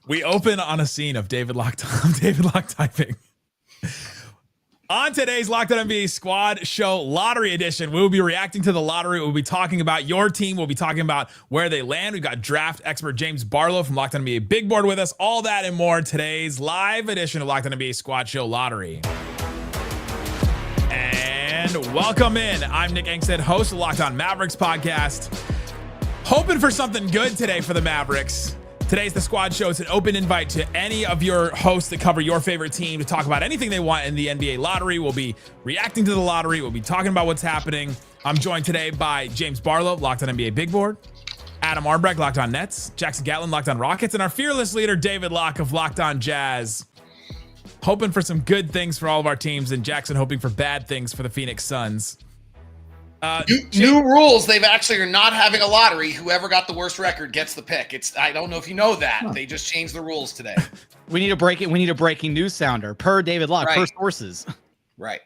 We open on a scene of David Locke typing. On today's Locked On NBA Squad Show Lottery Edition, we will be reacting to the lottery. We'll be talking about your team. We'll be talking about where they land. We've got draft expert James Barlow from Locked On NBA Big Board with us. All that and more today's live edition of Locked On NBA Squad Show Lottery. And welcome in. I'm Nick Angstead, host of Locked On Mavericks podcast. Hoping for something good today for the Mavericks. Today's the Squad Show. It's an open invite to any of your hosts that cover your favorite team to talk about anything they want in the NBA lottery. We'll be reacting to the lottery. We'll be talking about what's happening. I'm joined today by James Barlow, Locked On NBA Big Board, Adam Armbrecht, Locked On Nets, Jackson Gatlin, Locked On Rockets, and our fearless leader, David Locke of Locked On Jazz. Hoping for some good things for all of our teams, and Jackson hoping for bad things for the Phoenix Suns. New rules. They've actually are not having a lottery. Whoever got the worst record gets the pick. I don't know if you know that. They just changed the rules today. We need a breaking news sounder per David Locke, per sources. Right.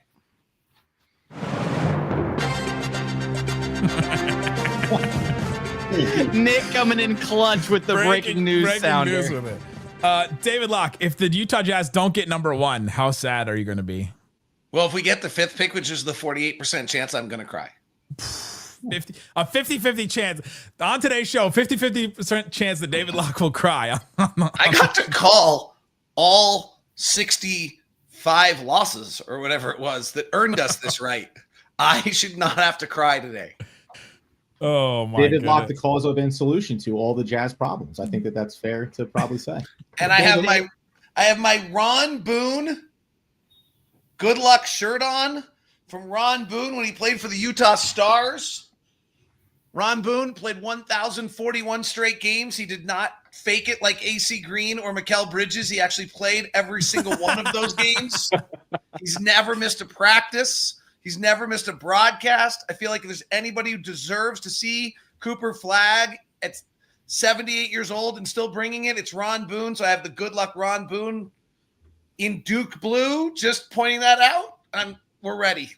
Nick coming in clutch with the breaking news sounder. News with it. David Locke, if the Utah Jazz don't get number one, how sad are you going to be? Well, if we get the fifth pick, which is the 48% chance, I'm going to cry. A 50-50 chance. On today's show, 50-50% chance that David Locke will cry. I got to call all 65 losses or whatever it was that earned us this right. I should not have to cry today. Oh my! David Locke, the cause of and solution to all the Jazz problems. I think that's fair to probably say. And I have my Ron Boone good luck shirt on from Ron Boone when he played for the Utah Stars. Ron Boone played 1,041 straight games. He did not fake it like AC Green or Mikal Bridges. He actually played every single one of those games. He's never missed a practice. He's never missed a broadcast. I feel like if there's anybody who deserves to see Cooper Flagg at 78 years old and still bringing it, it's Ron Boone. So I have the good luck Ron Boone in Duke blue, just pointing that out. We're ready.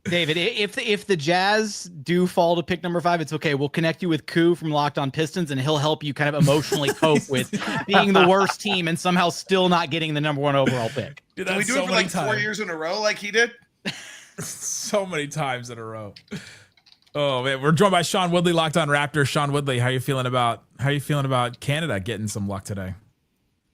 David, if the Jazz do fall to pick number 5, it's okay. We'll connect you with Koo from Locked On Pistons, and he'll help you kind of emotionally cope with being the worst team and somehow still not getting the number 1 overall pick. Dude, can we do it for like 4 years in a row like he did? So many times in a row. Oh man, we're joined by Sean Woodley, Locked On Raptors. Sean Woodley, how you feeling about Canada getting some luck today?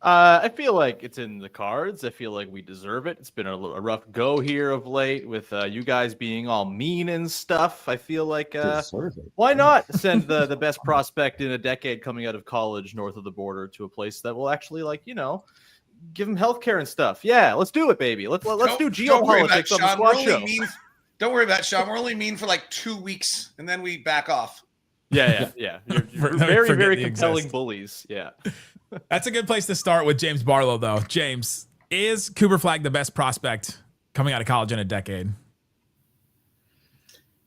I feel like it's in the cards. I feel like we deserve it. It's been a rough go here of late with you guys being all mean and stuff. I feel like why not send the best prospect in a decade coming out of college north of the border to a place that will actually give him healthcare and stuff. Yeah, let's do it, baby. Let's do geopolitics on the Squad Show. Don't worry about it, Sean. We're only mean for like 2 weeks, and then we back off. Yeah. You're very, very compelling bullies. Yeah. That's a good place to start with James Barlow, though. James, is Cooper Flagg the best prospect coming out of college in a decade?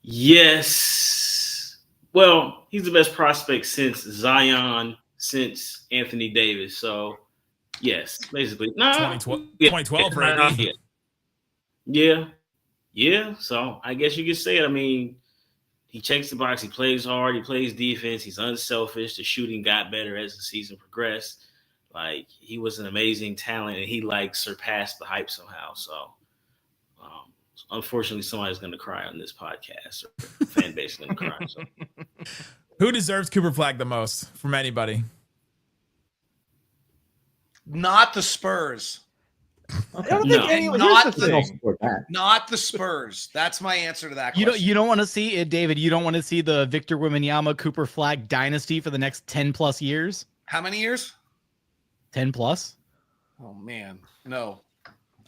Yes. Well, he's the best prospect since Zion, since Anthony Davis. So, yes, basically. No, 2012, right? Yeah. So, I guess you could say it. I mean, he checks the box. He plays hard. He plays defense. He's unselfish. The shooting got better as the season progressed. He was an amazing talent, and he surpassed the hype somehow. So, unfortunately, somebody's going to cry on this podcast, or the fan base is going to cry. So. Who deserves Cooper Flagg the most from anybody? Not the Spurs. Okay. I don't think anyone. Not the Spurs. That's my answer to that question. You don't want to see it, David. You don't want to see the Victor Wembanyama Cooper Flagg dynasty for the next 10 plus years. How many years? 10 plus. Oh man, no.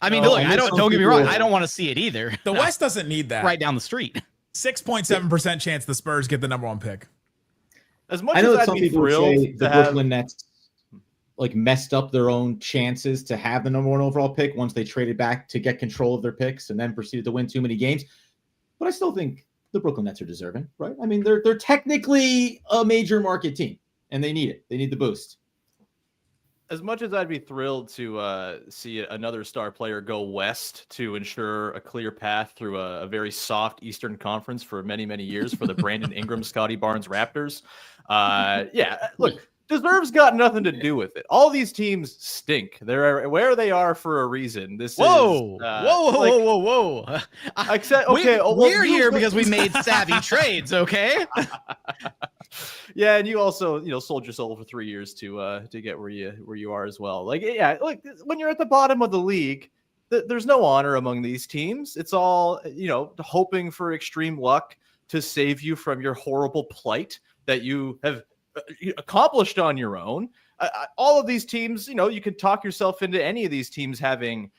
I mean, look. Don't get me wrong. I don't want to see it either. The West doesn't need that. Right down the street. 6.7% chance the Spurs get the number 1 pick. As much as I'd be thrilled say the Brooklyn Nets messed up their own chances to have the number 1 overall pick once they traded back to get control of their picks and then proceeded to win too many games. But I still think the Brooklyn Nets are deserving, right? I mean, they're technically a major market team, and they need it. They need the boost. As much as I'd be thrilled to see another star player go west to ensure a clear path through a very soft Eastern Conference for many, many years for the Brandon Ingram, Scotty Barnes Raptors. Look, Deserve's got nothing to do with it. All these teams stink. They're where they are for a reason. This Whoa, is whoa. Except, okay, we're here because we made savvy trades, okay? Yeah, and you also, sold your soul for 3 years to get where you are as well. Like, yeah, like when you're at the bottom of the league, there's no honor among these teams. It's all, hoping for extreme luck to save you from your horrible plight that you have accomplished on your own. All of these teams, you could talk yourself into any of these teams having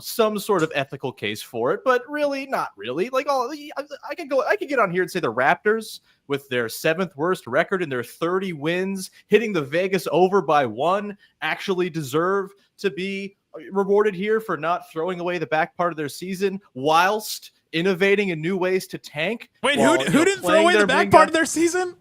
some sort of ethical case for it, but really not really. Like, I could get on here and say the Raptors with their 7th worst record and their 30 wins, hitting the Vegas over by 1, actually deserve to be rewarded here for not throwing away the back part of their season whilst innovating in new ways to tank. Wait, who didn't throw away the back part of their season?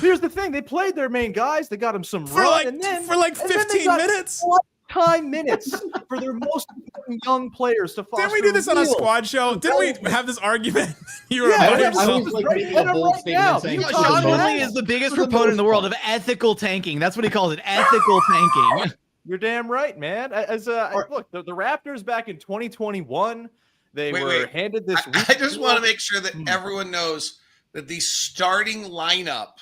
Here's the thing: they played their main guys. They got them some for run, like 15 minutes. Time minutes for their most important young players to foster. Didn't we do this on a squad show? Didn't we have this argument? You were I yourself. was like making a bold statement saying Sean Woodley is the biggest proponent in the world of ethical tanking. That's what he calls it, ethical tanking. You're damn right, man. Look, the Raptors back in 2021, they were handed this. I just want to make sure that everyone knows that the starting lineup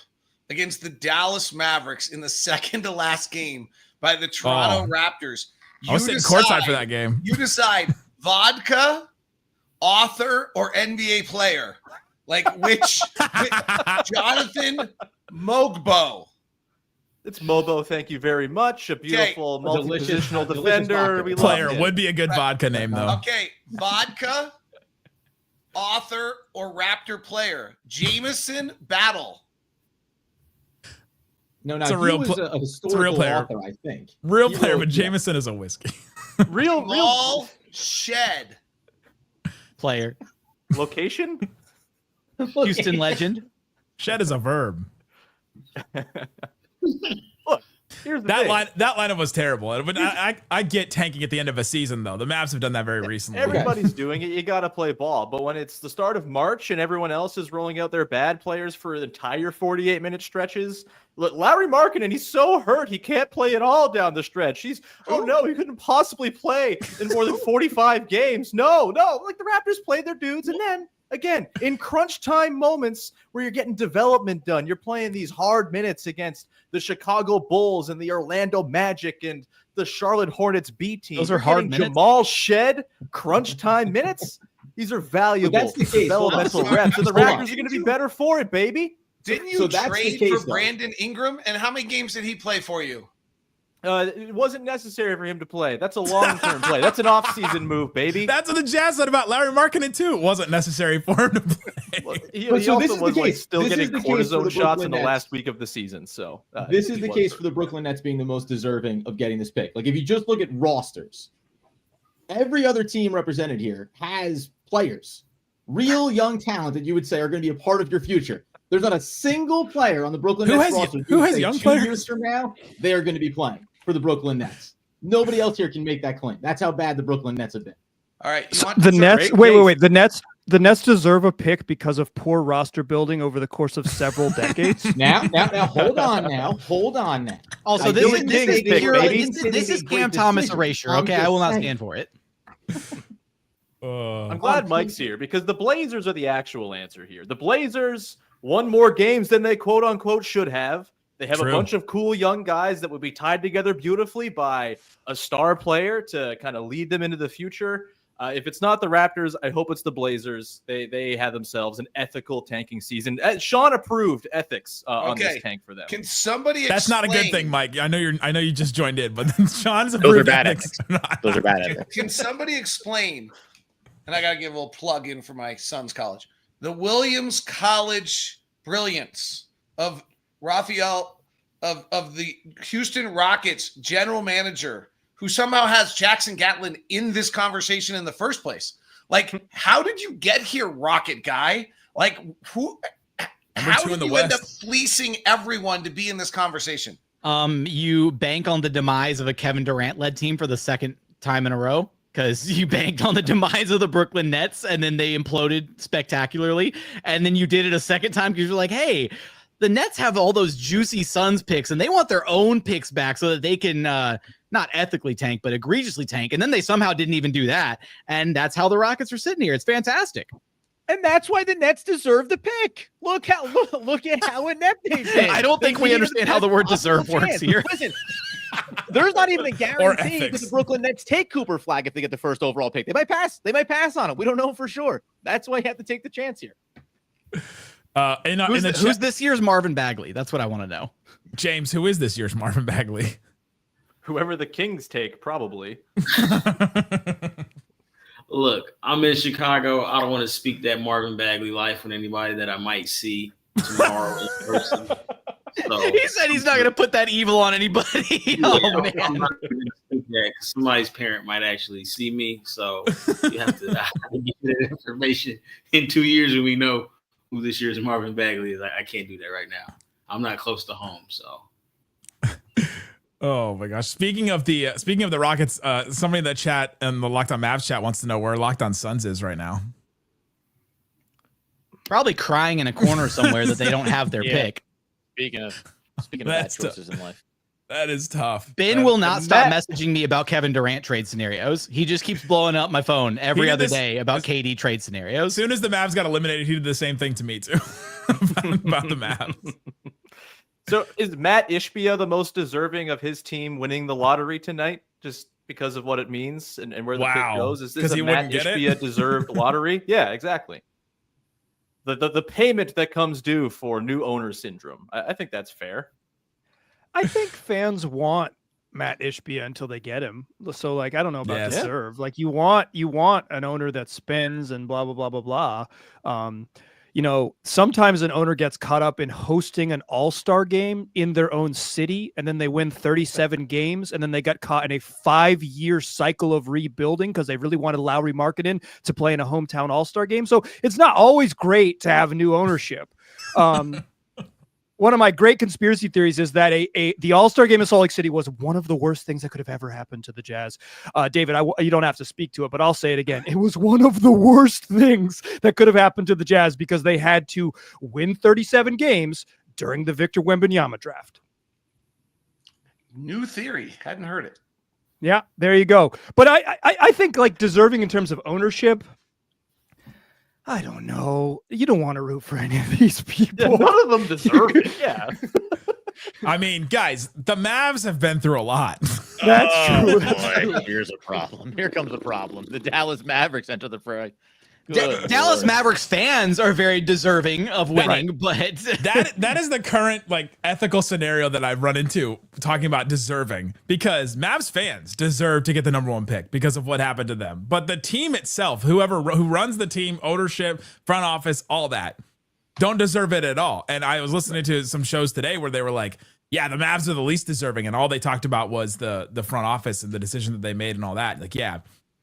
against the Dallas Mavericks in the second to last game by the Toronto Raptors. I was sitting courtside for that game. You decide vodka, author, or NBA player. Like which Jonathan Mogbo. It's Mobo, thank you very much. A beautiful multi-positional defender. We player would be a good vodka name, though. Okay, vodka, author, or Raptor player. Jameson Battle. No, it's a real player. Author, I think. Real player, but Jameson is a whiskey. real Shed. Player. Location? Houston legend. Shed is a verb. Look, here's the thing. That lineup was terrible. But I get tanking at the end of a season, though. The Mavs have done that very recently. Everybody's doing it. You got to play ball. But when it's the start of March and everyone else is rolling out their bad players for the entire 48-minute stretches, look, Larry Markkinen, he's so hurt he can't play at all down the stretch. He couldn't possibly play in more than 45 games. No. Like the Raptors played their dudes, and then again, in crunch time moments where you're getting development done, you're playing these hard minutes against the Chicago Bulls and the Orlando Magic and the Charlotte Hornets B team. Those are hard minutes. Jamal Shed, crunch time minutes. These are valuable developmental reps, and the Raptors are going to be better for it, baby. Didn't you trade for Brandon Ingram? And how many games did he play for you? It wasn't necessary for him to play. That's a long-term play. That's an off-season move, baby. That's what the Jazz said about Larry Markkinen, too. It wasn't necessary for him to play. Well, he also was still getting cortisone shots in the last week of the season. So this is the case for the Brooklyn Nets being the most deserving of getting this pick. Like if you just look at rosters, every other team represented here has players, real young talent that you would say are going to be a part of your future. There's not a single player on the Brooklyn Nets roster who has young players. 2 years from now, they are going to be playing for the Brooklyn Nets. Nobody else here can make that claim. That's how bad the Brooklyn Nets have been. All right. The Nets. Wait. The Nets deserve a pick because of poor roster building over the course of several decades. Now, hold on now. Also, this is Cam Thomas erasure. Okay, I will not stand for it. I'm glad Mike's here because the Blazers are the actual answer here. The Blazers won more games than they quote unquote should have. They have a bunch of cool young guys that would be tied together beautifully by a star player to kind of lead them into the future. If it's not the Raptors, I hope it's the Blazers. They have themselves an ethical tanking season. Sean approved ethics on this tank for them. Can somebody? That's not a good thing, Mike. I know you just joined in, but Sean's those are bad ethics. Those are bad ethics. Can somebody explain? And I gotta give a little plug in for my son's college. The Williams College brilliance of Raphael of the Houston Rockets general manager, who somehow has Jackson Gatlin in this conversation in the first place. Like, how did you get here, Rocket guy? Like, how did you end up fleecing everyone to be in this conversation? You bank on the demise of a Kevin Durant-led team for the second time in a row, because you banked on the demise of the Brooklyn Nets, and then they imploded spectacularly. And then you did it a second time because you're like, hey, The Nets have all those juicy Suns picks, and they want their own picks back so that they can not ethically tank, but egregiously tank. And then they somehow didn't even do that. And that's how the Rockets are sitting here. It's fantastic. And that's why the Nets deserve the pick. Look at how inept they've been. I don't think we understand how the word deserve works here. Listen, there's not even a guarantee that the Brooklyn Nets take Cooper Flagg if they get the first overall pick. They might pass. They might pass on him. We don't know for sure. That's why you have to take the chance here. Who's this year's Marvin Bagley? That's what I want to know. James, who is this year's Marvin Bagley? Whoever the Kings take, probably. Look, I'm in Chicago. I don't want to speak that Marvin Bagley life with anybody that I might see tomorrow in person. So, he said he's not going to put that evil on anybody. Oh, man. I'm not going to speak that because somebody's parent might actually see me. So you have to get that information in 2 years when we know who this year's Marvin Bagley is. I can't do that right now. I'm not close to home, so. Oh my gosh! Speaking of the Rockets, somebody in the chat and the Locked On Mavs chat wants to know where Locked On Suns is right now. Probably crying in a corner somewhere that they don't have their pick. Speaking of bad choices in life. That is tough. Ben will not stop messaging me about Kevin Durant trade scenarios. He just keeps blowing up my phone every other day about KD trade scenarios. As soon as the Mavs got eliminated, he did the same thing to me too about the Mavs. So is Matt Ishbia the most deserving of his team winning the lottery tonight, just because of what it means and where the pick goes? Is this a Matt Ishbia deserved lottery? Yeah, exactly. The payment that comes due for new owner syndrome. I think that's fair. I think fans want Matt Ishbia until they get him. So, like, I don't know about deserve. Like, you want an owner that spends and blah blah blah blah blah. You know, sometimes an owner gets caught up in hosting an all-star game in their own city, and then they win 37 games, and then they got caught in a 5-year cycle of rebuilding because they really wanted Lowry Markkanen to play in a hometown all-star game. So it's not always great to have new ownership. One of my great conspiracy theories is that the All-Star game in Salt Lake City was one of the worst things that could have ever happened to the Jazz. David, you don't have to speak to it, but I'll say it again. It was one of the worst things that could have happened to the Jazz because they had to win 37 games during the Victor Wembanyama draft. New theory. Hadn't heard it. Yeah, there you go. But I think, like, deserving in terms of ownership, I don't know. You don't want to root for any of these people. Yeah, none of them deserve it. Yeah. I mean, guys, the Mavs have been through a lot. That's true. Boy, here's a problem. Here comes a problem. The Dallas Mavericks enter the fray. Dallas Mavericks fans are very deserving of winning, but that is the current, like, ethical scenario that I've run into talking about deserving, because Mavs fans deserve to get the #1 pick because of what happened to them. But the team itself, who runs the team, ownership, front office, all that, don't deserve it at all. And I was listening to some shows today where they were like, yeah, the Mavs are the least deserving, and all they talked about was the front office and the decision that they made and all that. Like, yeah.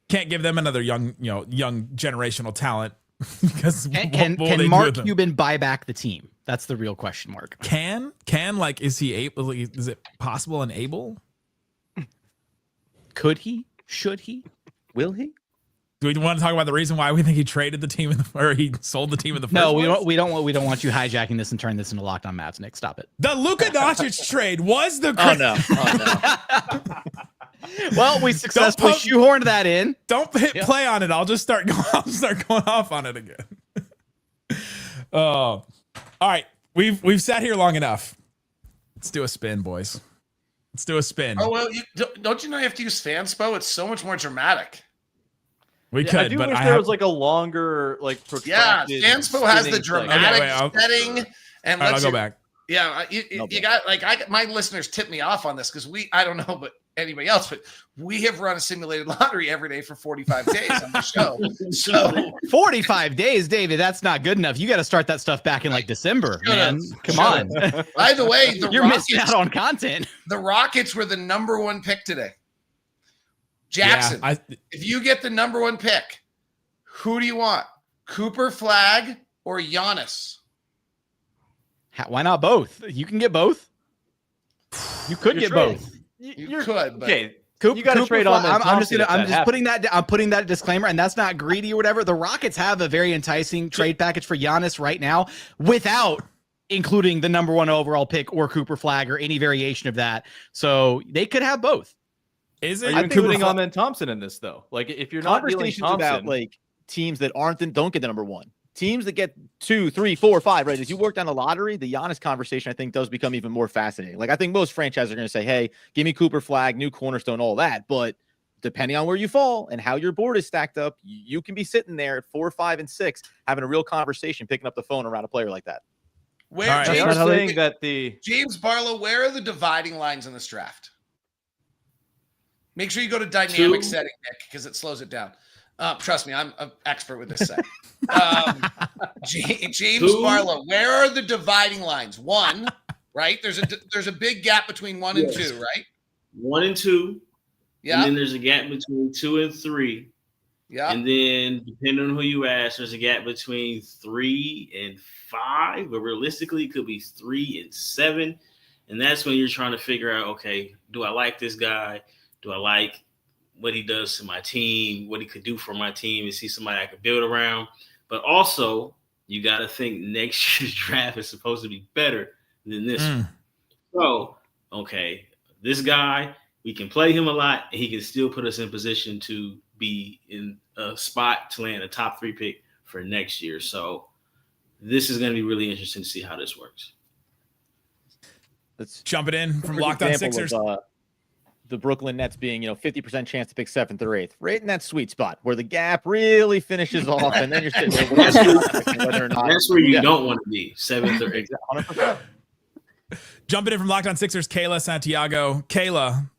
Can't give them another young generational talent because can Mark Cuban buy back the team? That's the real question mark. Like, is he able? Is it possible and able? Could he? Should he? Will he? Do we want to talk about the reason why we think he traded the team or he sold the team in the first place? No, we don't want you hijacking this and turning this into Locked On Mavs, Nick. Stop it. The Luka Doncic trade was the Well, we successfully shoehorned that in. Don't hit play on it. I'll start going off on it again. Oh, all right. We've sat here long enough. Let's do a spin, boys. Let's do a spin. Oh well, don't you know you have to use Fanspo? It's so much more dramatic. We could, I do wish there was like a longer, like, protracted. Yeah, Fanspo has the dramatic setting, and I'll go back. Yeah, you got my listeners tip me off on this because I don't know, but anybody else, but we have run a simulated lottery every day for 45 days on the show. So 45 days, David, that's not good enough. You got to start that stuff back in like December, man. Come on. By the way, you're missing out on content. The Rockets were the #1 pick today. Jackson, if you get the #1 pick, who do you want? Cooper Flagg or Giannis? Why not both? You can get both. You could get both. You could, but okay. You got to trade on that. I'm just putting that disclaimer, and that's not greedy or whatever. The Rockets have a very enticing trade package for Giannis right now without including the number 1 overall pick or Cooper Flagg or any variation of that. So they could have both. Are you including Amen Thompson in this though? Like if you're not dealing Thompson, about like teams that don't get the number 1, teams that get 2, 3, 4, 5, right? As you work down the lottery, the Giannis conversation I think does become even more fascinating. Like I think most franchises are going to say, "Hey, give me Cooper Flagg, new cornerstone, all that." But depending on where you fall and how your board is stacked up, you can be sitting there at 4, 5, and 6 having a real conversation, picking up the phone around a player like that. Where James Barlow, where are the dividing lines in this draft? Make sure you go to dynamic setting, Nick, because it slows it down. Trust me, I'm an expert with this set. James Barlow, where are the dividing lines? 1, right? There's a big gap between 1 and 2, right? 1 and 2. Yeah. And then there's a gap between 2 and 3. Yeah. And then depending on who you ask, there's a gap between 3 and 5, but realistically it could be 3 and 7. And that's when you're trying to figure out, okay, do I like this guy? Do I like what he does to my team, what he could do for my team? Is he somebody I could build around? But also, you got to think next year's draft is supposed to be better than this one. So, okay, this guy, we can play him a lot, and he can still put us in position to be in a spot to land a top 3 pick for next year. So this is going to be really interesting to see how this works. Let's jump it in from Locked On Sixers. The Brooklyn Nets being, 50% chance to pick 7th or 8th, right in that sweet spot where the gap really finishes off, and then you're sitting there whether or not. That's where you don't want to be, 7th or 8th. 100%. Jumping in from Locked On Sixers, Kayla Santiago. Kayla,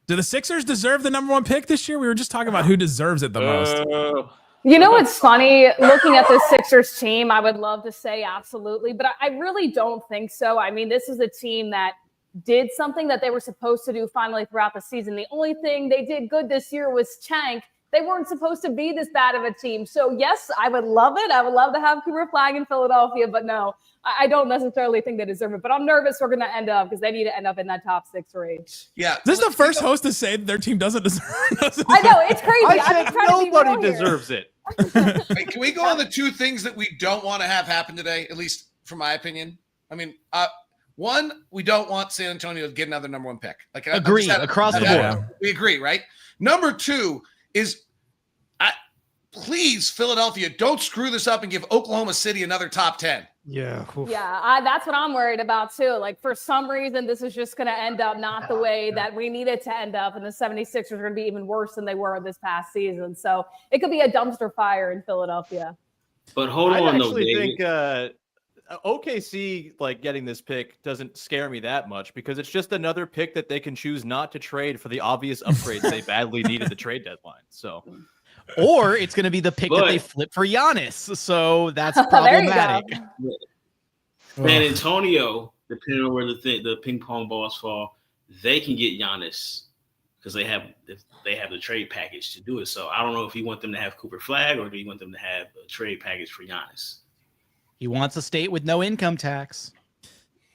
do the Sixers deserve the number 1 pick this year? We were just talking about who deserves it the most. You know what's funny? Looking at the Sixers team, I would love to say absolutely, but I really don't think so. I mean, this is a team that did something that they were supposed to do finally throughout the season. The only thing they did good this year was tank. They weren't supposed to be this bad of a team. So, yes, I would love it. I would love to have Cooper Flagg in Philadelphia, but no, I don't necessarily think they deserve it. But I'm nervous we're going to end up because they need to end up in that top 6 or 8. Yeah. This is the first host to say that their team doesn't deserve it. I know. It's crazy. I think nobody deserves it. Wait, can we go on the 2 things that we don't want to have happen today, at least from my opinion? I mean, 1, we don't want San Antonio to get another number 1 pick. Like agree across the board. We agree, right? Number 2 is, please, Philadelphia, don't screw this up and give Oklahoma City another top 10. Yeah. Oof. Yeah, that's what I'm worried about too. Like for some reason, this is just going to end up not the way that we need it to end up. And the 76ers are going to be even worse than they were this past season. So it could be a dumpster fire in Philadelphia. But hold on, though, I David. think OKC like getting this pick doesn't scare me that much because it's just another pick that they can choose not to trade for the obvious upgrades they badly need at the trade deadline. So, or it's going to be the pick that they flip for Giannis. So that's problematic. San Antonio, depending on where the ping pong balls fall, they can get Giannis because they have the trade package to do it. So I don't know if you want them to have Cooper Flagg or do you want them to have a trade package for Giannis. He wants a state with no income tax.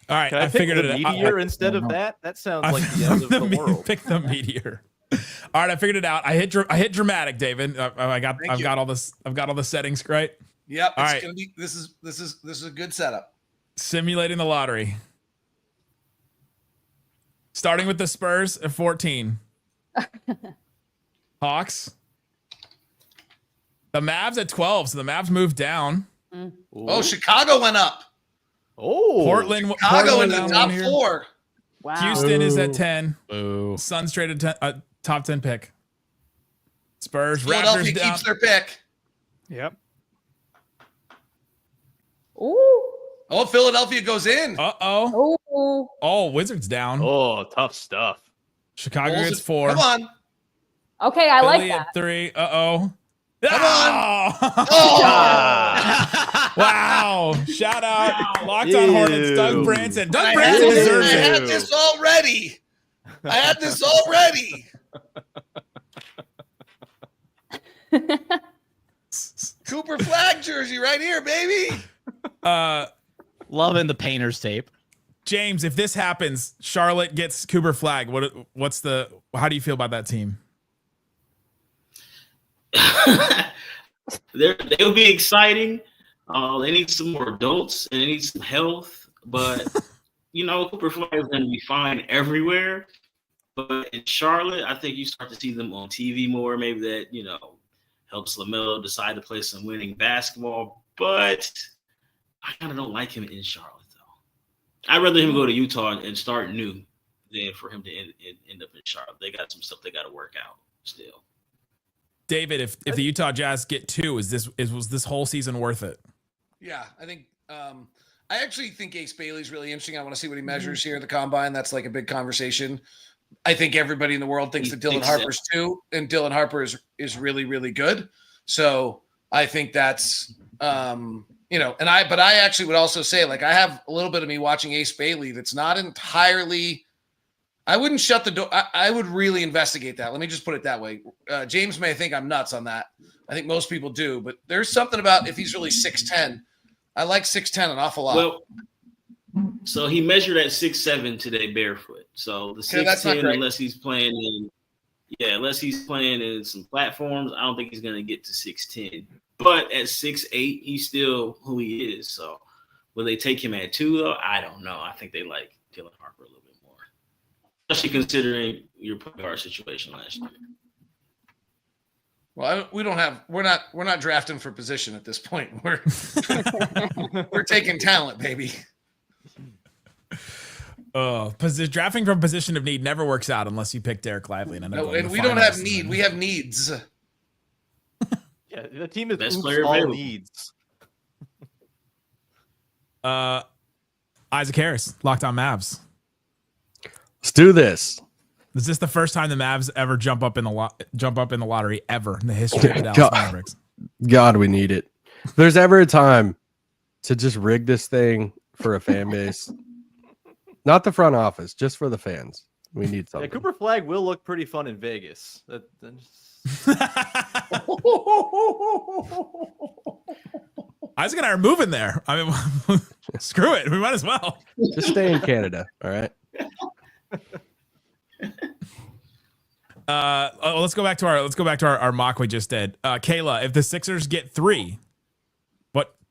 All right, I figured it out. Meteor instead of that. That sounds like the end of the world. Pick the meteor. All right, I figured it out. I hit dramatic, David. I've got all this. I've got all the settings right. Yep. All right. This is a good setup. Simulating the lottery. Starting with the Spurs at 14. Hawks. The Mavs at 12. So the Mavs moved down. Oh, Chicago went up. Oh, Portland in the top 4. Wow. Houston is at 10. Suns traded top 10 pick. Spurs. Philadelphia Raptors down. keeps their pick. Yep. Ooh. Oh, Philadelphia goes in. Uh-oh. Ooh. Oh, Wizards down. Oh, tough stuff. Chicago gets 4. Come on. Okay, I like Philly that. at 3. Uh-oh. Come on. Oh. Wow. Shout out. Locked on Hornets, Doug Branson. Doug Branson deserves I it. had this already. Cooper Flagg jersey right here, baby. Loving the painter's tape. James, if this happens, Charlotte gets Cooper Flagg. How do you feel about that team? They'll be exciting. They need some more adults and they need some health. But Cooper Flagg is going to be fine everywhere. But in Charlotte, I think you start to see them on TV more. Maybe that helps LaMelo decide to play some winning basketball. But I kind of don't like him in Charlotte, though. I'd rather him go to Utah and start new than for him to end up in Charlotte. They got some stuff they got to work out still. David, if the Utah Jazz get 2, was this whole season worth it? Yeah, I think I actually think Ace Bailey's really interesting. I want to see what he measures here at the combine. That's like a big conversation. I think everybody in the world thinks that Dylan Harper's 2, and Dylan Harper is really, really good. So I think that's but I actually would also say, like, I have a little bit of me watching Ace Bailey that's not entirely. I wouldn't shut the door. I would really investigate that. Let me just put it that way. James may think I'm nuts on that. I think most people do, but there's something about if he's really 6'10". I like 6'10" an awful lot. Well, so he measured at 6'7" today barefoot. So the 6'10", unless he's playing in some platforms, I don't think he's gonna get to 6'10". But at 6'8", he's still who he is. So will they take him at 2 though? I don't know. I think they like Dylan Harper a little bit more, especially considering your point guard situation last year. Well, we're not drafting for position at this point. We're taking talent, baby. Drafting from position of need never works out unless you pick Derek Lively. And we don't have need. We have needs. Yeah, the team is best player all available. needs. Isaac Harris, Locked On Mavs. Let's do this. Is this the first time the Mavs ever jump up in the lottery ever in the history of the Dallas Mavericks? God, we need it. If there's ever a time to just rig this thing for a fan base, not the front office, just for the fans, we need something. Yeah, Cooper Flagg will look pretty fun in Vegas. Isaac and I are moving there. I mean, screw it. We might as well. Just stay in Canada. All right. Let's go back to our mock we just did. Kayla, if the Sixers get 3,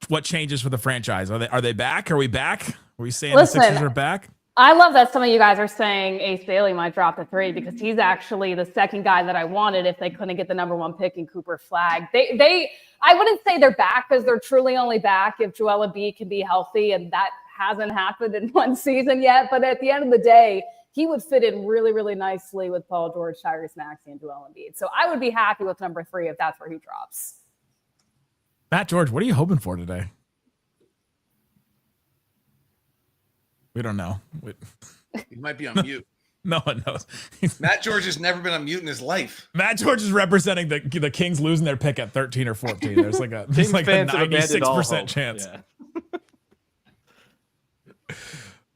what changes for the franchise? Are they back? Are we back? Are we saying the Sixers are back? I love that some of you guys are saying Ace Bailey might drop to 3 because he's actually the second guy that I wanted if they couldn't get the number 1 pick in Cooper Flagg. I wouldn't say they're back because they're truly only back if Joel Embiid can be healthy, and that hasn't happened in one season yet. But at the end of the day, he would fit in really, really nicely with Paul George, Tyrese Maxey, and Joel Embiid. So I would be happy with number 3 if that's where he drops. Matt George, what are you hoping for today? We don't know. He might be on mute. No one knows. Matt George has never been on mute in his life. Matt George is representing the Kings losing their pick at 13 or 14. There's like a 96% chance.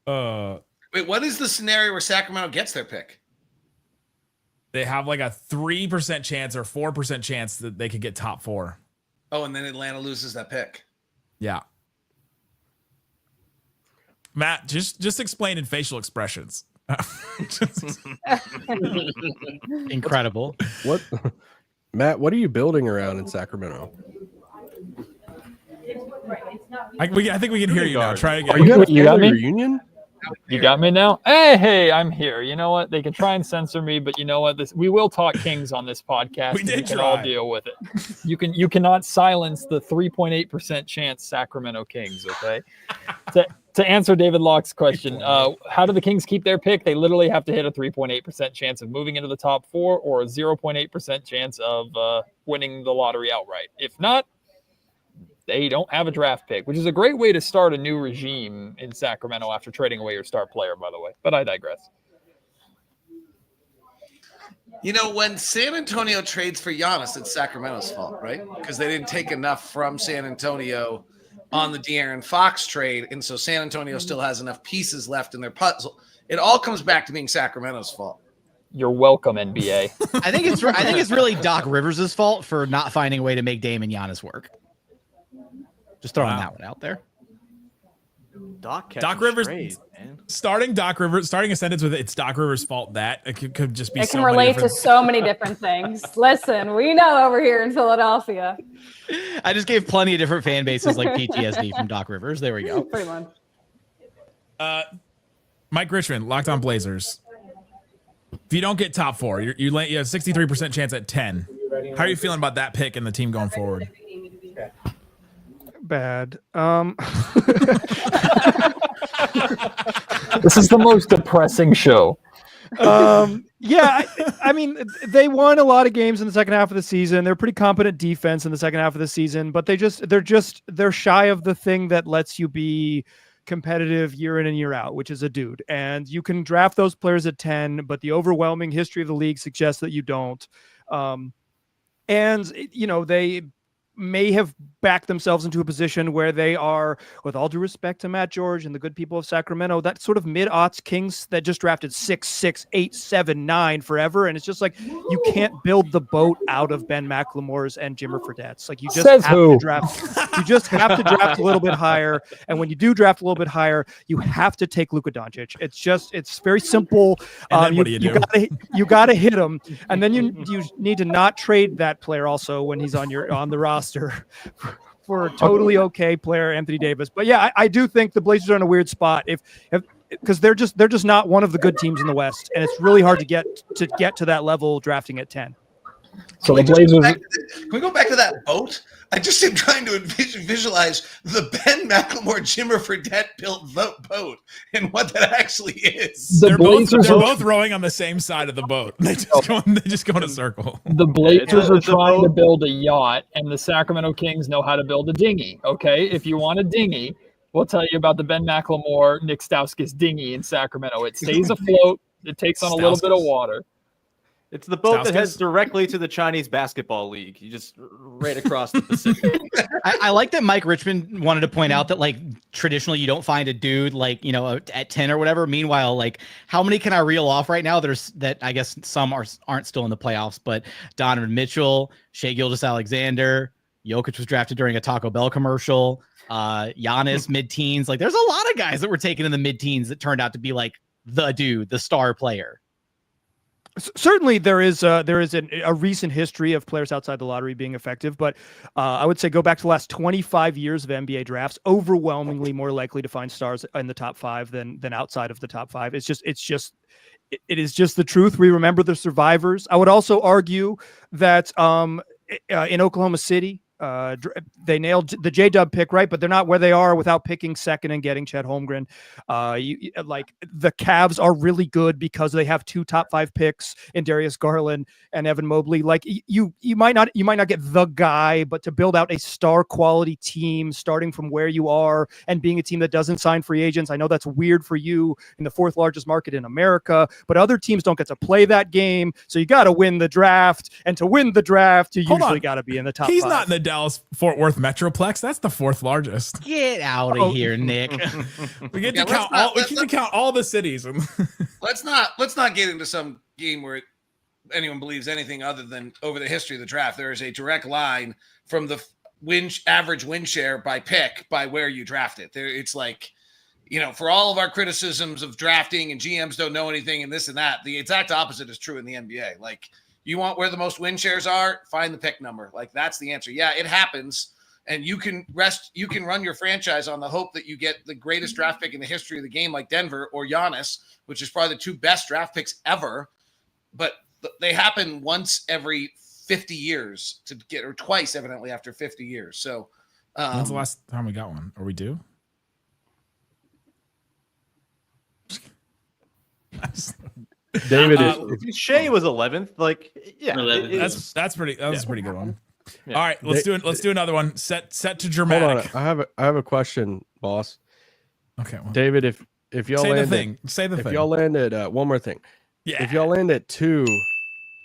Yeah. Wait, what is the scenario where Sacramento gets their pick? They have like a 3% chance or 4% chance that they could get top 4. Oh, and then Atlanta loses that pick. Yeah. Matt, just explain in facial expressions. Incredible. What, Matt? What are you building around in Sacramento? I think we can hear you now. Try again. Are you at a You got me? reunion? You got me now? Hey, I'm here. You know what? They can try and censor me, but you know what? We will talk Kings on this podcast. We can all deal with it. You cannot silence the 3.8% chance Sacramento Kings, okay? To answer David Locke's question, how do the Kings keep their pick? They literally have to hit a 3.8% chance of moving into the top 4 or a 0.8% chance of winning the lottery outright. If not, they don't have a draft pick, which is a great way to start a new regime in Sacramento after trading away your star player, by the way. But I digress. You know, when San Antonio trades for Giannis, it's Sacramento's fault, right? Because they didn't take enough from San Antonio on the De'Aaron Fox trade, and so San Antonio still has enough pieces left in their puzzle. It all comes back to being Sacramento's fault. You're welcome, NBA. I think it's really Doc Rivers' fault for not finding a way to make Dame and Giannis work. Just throwing that one out there. Doc Rivers straight, man. starting a sentence with it's Doc Rivers' fault that it could just be. It can relate to so many different things. Listen, we know over here in Philadelphia. I just gave plenty of different fan bases like PTSD from Doc Rivers. There we go. Pretty much. Mike Richmond, Locked On Blazers. If you don't get top 4, you have 63% chance at 10. How are you feeling about that pick and the team going forward? Bad. This is the most depressing show. Yeah, I mean, they won a lot of games in the second half of the season. They're pretty competent defense in the second half of the season, but they're shy of the thing that lets you be competitive year in and year out, which is a dude. And you can draft those players at 10, but the overwhelming history of the league suggests that you don't. And they may have backed themselves into a position where they are, with all due respect to Matt George and the good people of Sacramento, that sort of mid-aughts Kings that just drafted 6, 6, 8, 7, 9 forever. And it's just like, you can't build the boat out of Ben McLemore's and Jimmer Fredette's. Like, you just have to draft a little bit higher. And when you do draft a little bit higher, you have to take Luka Doncic. It's very simple. And then what do you do? You gotta hit him. And then you need to not trade that player also when he's on the roster for a totally okay player, Anthony Davis. But yeah, I do think the Blazers are in a weird spot because they're just not one of the good teams in the West, and it's really hard to get to that level drafting at 10. So the Blazers. Can we go back to that boat? I just am trying to visualize the Ben McLemore, Jimmer Fredette built boat and what that actually is. They're both rowing on the same side of the boat. They just go in a circle. The Blazers are trying to build a yacht, and the Sacramento Kings know how to build a dinghy. Okay, if you want a dinghy, we'll tell you about the Ben McLemore, Nick Stauskas dinghy in Sacramento. It stays afloat. It takes on a little bit of water. It's the boat that heads directly to the Chinese basketball league. You just right across the Pacific. I like that Mike Richmond wanted to point out that, like, traditionally you don't find a dude like, at 10 or whatever. Meanwhile, like, how many can I reel off right now? That I guess some aren't still in the playoffs, but Donovan Mitchell, Shai Gilgeous-Alexander, Jokic was drafted during a Taco Bell commercial. Giannis mid-teens. Like, there's a lot of guys that were taken in the mid-teens that turned out to be like the dude, the star player. Certainly, there is a recent history of players outside the lottery being effective, but I would say go back to the last 25 years of NBA drafts, overwhelmingly more likely to find stars in the top 5 than outside of the top 5. It is just the truth. We remember the survivors. I would also argue that in Oklahoma City, they nailed the J-Dub pick, right? But they're not where they are without picking second and getting Chet Holmgren. The Cavs are really good because they have 2 top 5 picks in Darius Garland and Evan Mobley. Like, you might not get the guy, but to build out a star quality team starting from where you are and being a team that doesn't sign free agents. I know that's weird for you in the 4th largest market in America, but other teams don't get to play that game. So you got to win the draft, and to win the draft, you usually got to be in the top 5. He's not in the Dallas-Fort Worth Metroplex. That's the 4th largest. Get out of here, Nick. We get to count all the cities. Let's not get into some game where anyone believes anything other than over the history of the draft. There is a direct line from the average win share by pick by where you draft it. It's like, for all of our criticisms of drafting and GMs don't know anything and this and that, the exact opposite is true in the NBA. Like, you want where the most win shares are, find the pick number. Like, that's the answer. Yeah, it happens. And you can run your franchise on the hope that you get the greatest draft pick in the history of the game, like Denver or Giannis, which is probably the 2 best draft picks ever. But they happen once every 50 years or twice, evidently, after 50 years. So when's the last time we got one? Are we due? David Shea was 11th. Like, yeah, 11th. That's pretty. That was a pretty good one. Yeah. All right, let's do another one. Set to dramatic. Hold on. I have a question, boss. Okay, well, David, if y'all say the thing. Y'all landed one more thing. Yeah. If y'all land at 2,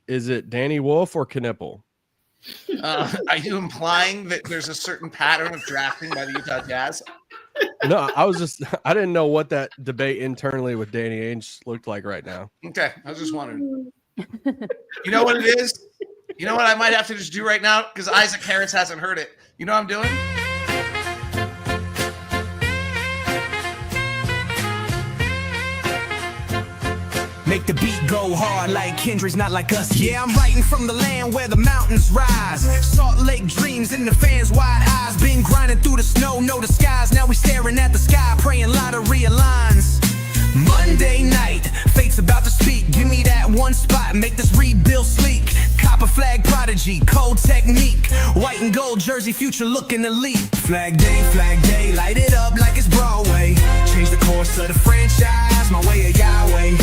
is it Danny Wolf or Knipple? Are you implying that there's a certain pattern of drafting by the Utah Jazz? No, I didn't know what that debate internally with Danny Ainge looked like right now. Okay, I was just wondering. You know what it is? You know what I might have to just do right now? Because Isaac Harris hasn't heard it. You know what I'm doing? Make the beat go hard like Kendrick's, not like us. Yeah, I'm writing from the land where the mountains rise. Salt Lake dreams in the fans' wide eyes. Been grinding through the snow, no disguise. Now we staring at the sky, praying lottery aligns. Monday night, fate's about to speak. Give me that one spot, make this rebuild sleek. Copper flag prodigy, cold technique. White and gold jersey, future looking elite. Flag day, light it up like it's Broadway. Change the course of the franchise, my way or Yahweh.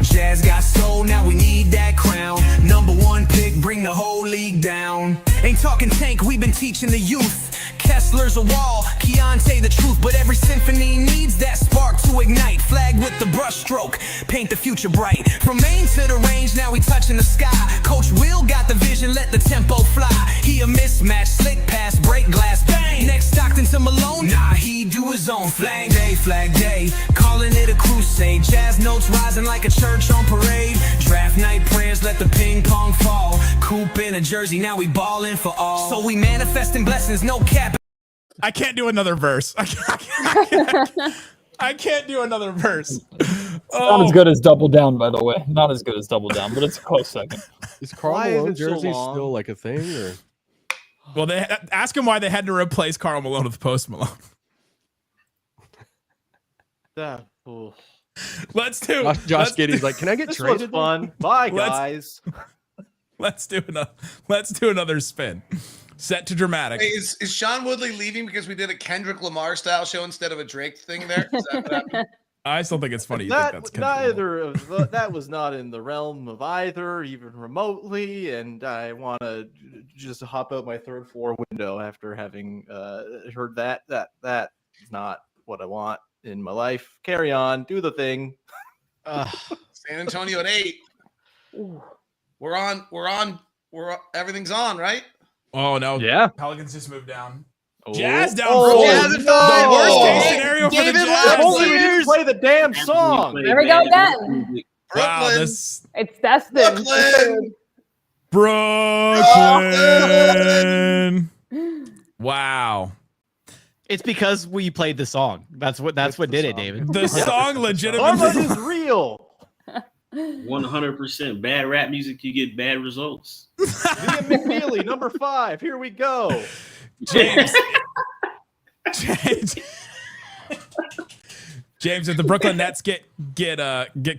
Jazz got soul, now we need that crown. Number one pick, bring the whole league down. Ain't talking tank, we've been teaching the youth. Kessler's a wall, Keontae the truth. But every symphony needs that spark to ignite. Flag with the brush stroke, paint the future bright. From Maine to the range, now we touching the sky. Coach Will got the vision, let the tempo fly. He a mismatch, slick pass, break glass, bang. Next Stockton to Malone, nah, he do his own. Flag day, calling it a crusade. Jazz notes rising like a church on parade. Draft night prayers, let the ping pong fall. Coop in a jersey, now we ballin' for all. So we manifesting blessings, no cap. I can't do another verse. I can't do another verse. Not as good as Double Down, by the way. Not as good as Double Down, but it's a close second. Is Karl Malone jersey still like a thing? Or? Well, they ask him why they had to replace Karl Malone with Post Malone. Let's do. Josh Giddey's like, can I get this traded? Was fun. Bye, guys. Let's do another spin. Set to dramatic. Hey, is Sean Woodley leaving because we did a Kendrick Lamar style show instead of a Drake thing there? Is that what happened? I still think it's funny. You That think that's neither of that was not in the realm of either, even remotely. And I want to just hop out my third floor window after having heard that. That is not what I want in my life. Carry on, do the thing. San Antonio at 8. We're on. Everything's on, right? Oh no! Yeah, Pelicans just moved down. Oh. Jazz down. Jazz the worst case scenario for the If Jazz. only we didn't play the damn song. There we go again. Wow, Brooklyn. It's destined. Brooklyn. Wow. It's because we played the song. That's what did it, David. The song legitimately Karma is real. 100% bad rap music, you get bad results. Liam McNeely, number 5. Here we go. James, if the Brooklyn Nets get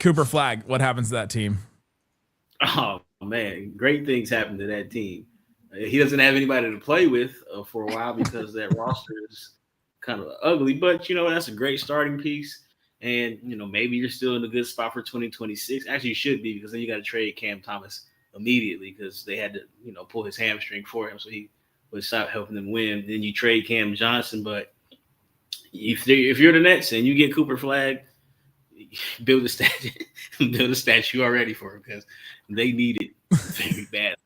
Cooper Flagg, what happens to that team? Oh man, great things happen to that team. He doesn't have anybody to play with for a while because that roster is kind of ugly. But that's a great starting piece. And maybe you're still in a good spot for 2026. Actually, you should be, because then you got to trade Cam Thomas immediately because they had to pull his hamstring for him, so he would stop helping them win. Then you trade Cam Johnson, but if you're the Nets and you get Cooper Flagg, build a statue already for him because they need it very bad.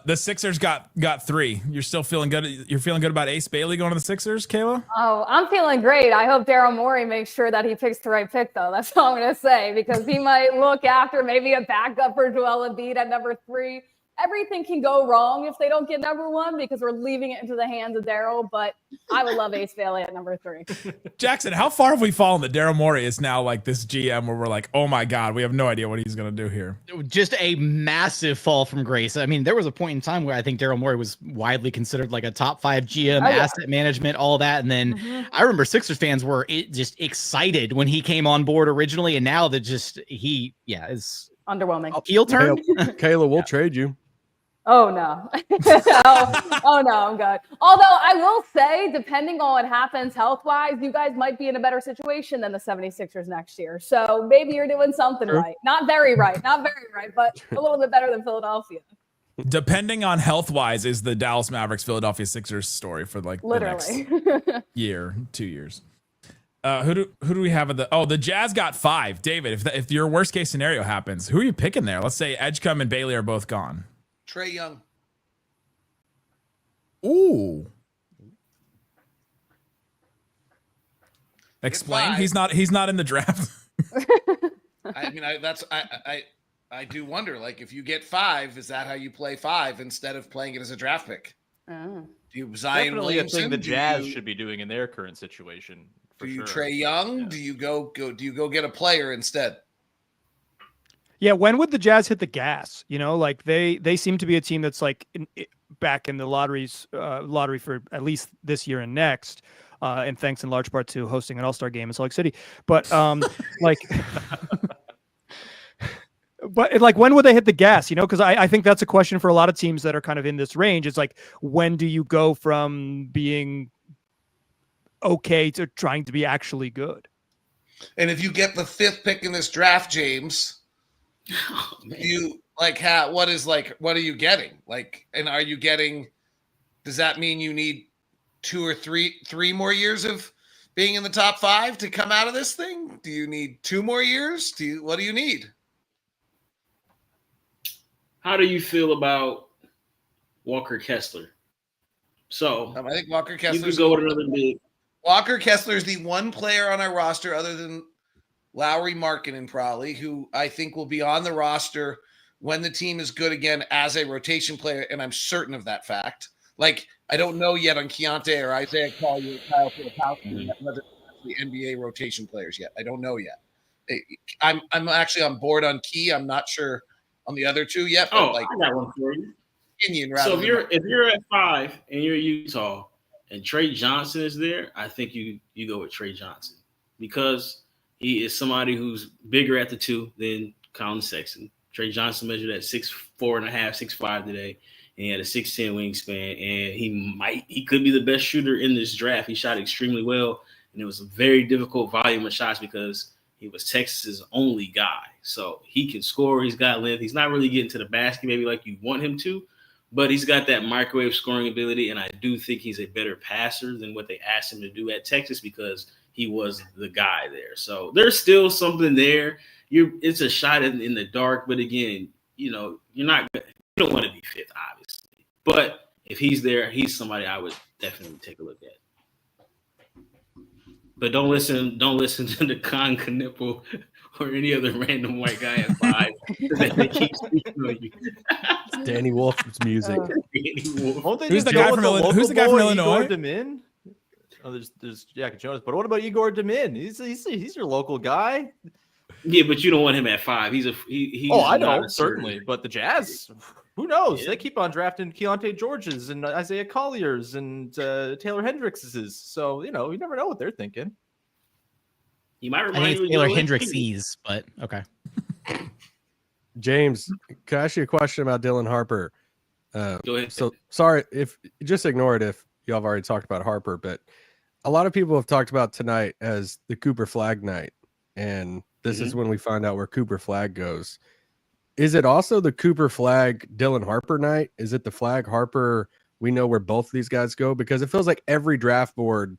The Sixers got 3. You're still feeling good. You're feeling good about Ace Bailey going to the Sixers, Kayla? Oh, I'm feeling great. I hope Daryl Morey makes sure that he picks the right pick, though. That's all I'm going to say, because he might look after maybe a backup for Joel Embiid at number 3. Everything can go wrong if they don't get number 1 because we're leaving it into the hands of Daryl, but I would love Ace Bailey at number 3. Jackson, how far have we fallen that Daryl Morey is now like this GM where we're like, oh my God, we have no idea what he's going to do here? Just a massive fall from grace. I mean, there was a point in time where I think Daryl Morey was widely considered like a top 5 GM, asset management, all that. And then I remember Sixers fans were just excited when he came on board originally. And now that is underwhelming. Heel turn. Kayla, we'll trade you. Oh, no. oh, no, I'm good. Although I will say, depending on what happens health-wise, you guys might be in a better situation than the 76ers next year. So maybe you're doing something right. Not very right, but a little bit better than Philadelphia. Depending on health-wise is the Dallas Mavericks Philadelphia Sixers story for like literally the next year, 2 years. Who do we have at the Jazz got 5. David, if your worst case scenario happens, who are you picking there? Let's say Edgecombe and Bailey are both gone. Trae Young. Ooh. Explain. He's not in the draft. I mean, I do wonder, like, if you get 5, is that how you play 5 instead of playing it as a draft pick? Oh. Do you Zion Definitely Williamson? a thing the Jazz should be doing in their current situation. Do you Trae Young? Do you go get a player instead? Yeah, when would the Jazz hit the gas? Like they seem to be a team that's like back in the lottery for at least this year and next, and thanks in large part to hosting an All-Star game in Salt Lake City. But but when would they hit the gas? Because I think that's a question for a lot of teams that are kind of in this range. It's like, when do you go from being okay to trying to be actually good? And if you get the 5th pick in this draft, James, what are you getting? And are you getting, does that mean you need 2 or 3 more years of being in the top 5 to come out of this thing? Do you need 2 more years? What do you need? How do you feel about Walker Kessler? So I think Walker Kessler. You could go with another big. Walker Kessler is the one player on our roster other than Lowry Markkanen probably, who I think will be on the roster when the team is good again as a rotation player, and I'm certain of that fact. I don't know yet on Keontae or Isaiah Collier, Kyle Filipowski, whether they're NBA rotation players yet. I don't know yet. I'm actually on board on Key. I'm not sure on the other 2 yet. But I got one for you. So if you're at 5 and you're Utah and Trey Johnson is there, I think you go with Trey Johnson because he is somebody who's bigger at the 2 than Colin Sexton. Trey Johnson measured at 6'4.5", 6'5" today, and he had a 6'10" wingspan, and he could be the best shooter in this draft. He shot extremely well, and it was a very difficult volume of shots because he was Texas's only guy. So he can score. He's got length. He's not really getting to the basket maybe like you want him to, but he's got that microwave scoring ability, and I do think he's a better passer than what they asked him to do at Texas because he was the guy there. So there's still something there. It's a shot in the dark, but again, you don't want to be 5th, obviously. But if he's there, he's somebody I would definitely take a look at. But don't listen to the Con Knipple or any other random white guy at 5 that they keep speaking on you. It's Danny Wolf's music. Who's the guy from Illinois? Igor Demin? Oh, there's Jack Jonas, but what about Igor Demin? He's your local guy. Yeah, but you don't want him at 5. He's I know, certainly. But the Jazz, who knows? Yeah. They keep on drafting Keontae Georges and Isaiah Colliers and Taylor Hendrickses. So, you never know what they're thinking. He might remind I think it's Taylor Hendrickses, but okay. James, can I ask you a question about Dylan Harper? Go ahead. So sorry if just ignore it if y'all have already talked about Harper, but a lot of people have talked about tonight as the Cooper Flagg night, and this is when we find out where Cooper Flagg goes. Is it also the Cooper Flagg Dylan Harper night? Is it the Flagg Harper? We know where both of these guys go, because it feels like every draft board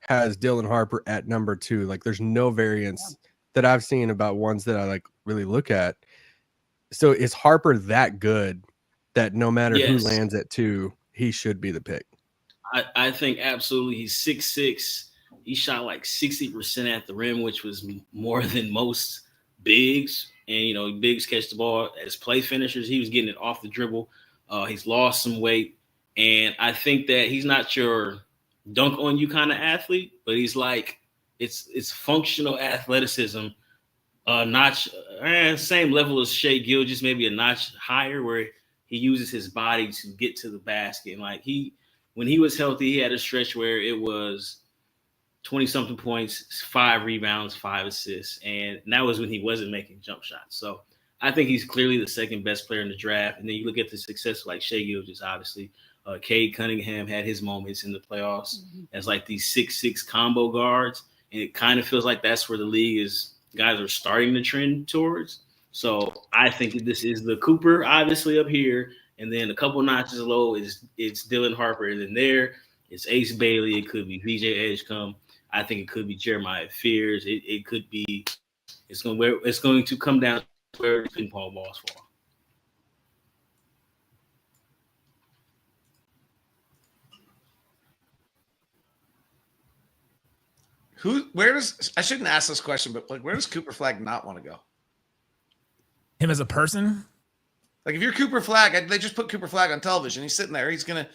has Dylan Harper at number 2. Like there's no variance that I've seen about ones that I really look at. So is Harper that good that no matter who lands at 2, he should be the pick? I think absolutely. He's 6'6". He shot like 60% at the rim, which was more than most bigs. And, bigs catch the ball as play finishers. He was getting it off the dribble. He's lost some weight. And I think that he's not your dunk on you kind of athlete, but he's like, it's functional athleticism. Notch, same level as Shai Gilgeous, maybe a notch higher, where he uses his body to get to the basket. And when he was healthy, he had a stretch where it was 20-something points, 5 rebounds, 5 assists. And that was when he wasn't making jump shots. So I think he's clearly the second best player in the draft. And then you look at the success like Shai Gilgeous, obviously. Cade Cunningham had his moments in the playoffs as like these 6'6" combo guards. And it kind of feels like that's where the league is. Guys are starting to trend towards. So I think that this is the Cooper, obviously, up here. And then a couple notches low it's Dylan Harper. And then there it's Ace Bailey. It could be VJ Edgecombe. I think it could be Jeremiah Fears. It could be – it's going to come down to where the ping pong balls fall. I shouldn't ask this question, but where does Cooper Flagg not want to go? Him as a person? Like if you're Cooper Flagg, they just put Cooper Flagg on television. He's sitting there. He's going to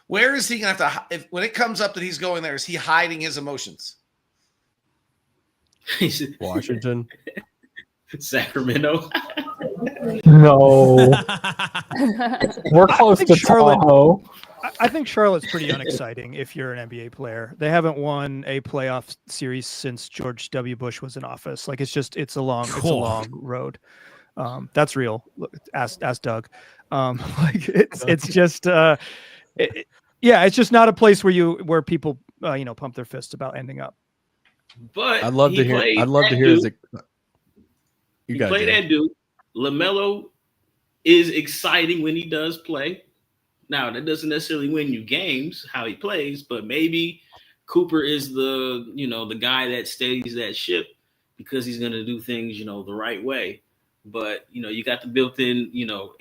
where is he going to have to, when it comes up that he's going there, is he hiding his emotions? Washington. Sacramento. No. We're close think to Charlotte- Tahoe. I think Charlotte's pretty unexciting if you're an NBA player. They haven't won a playoff series since George W. Bush was in office. Like it's a long road. That's real. Look, ask Doug. Like it's just it's just not a place where people pump their fists about ending up. But I'd love to hear. He played at Duke. LaMelo is exciting when he does play. Now, that doesn't necessarily win you games, how he plays, but maybe Cooper is the guy that steadies that ship because he's going to do things, the right way. But, you got the built-in,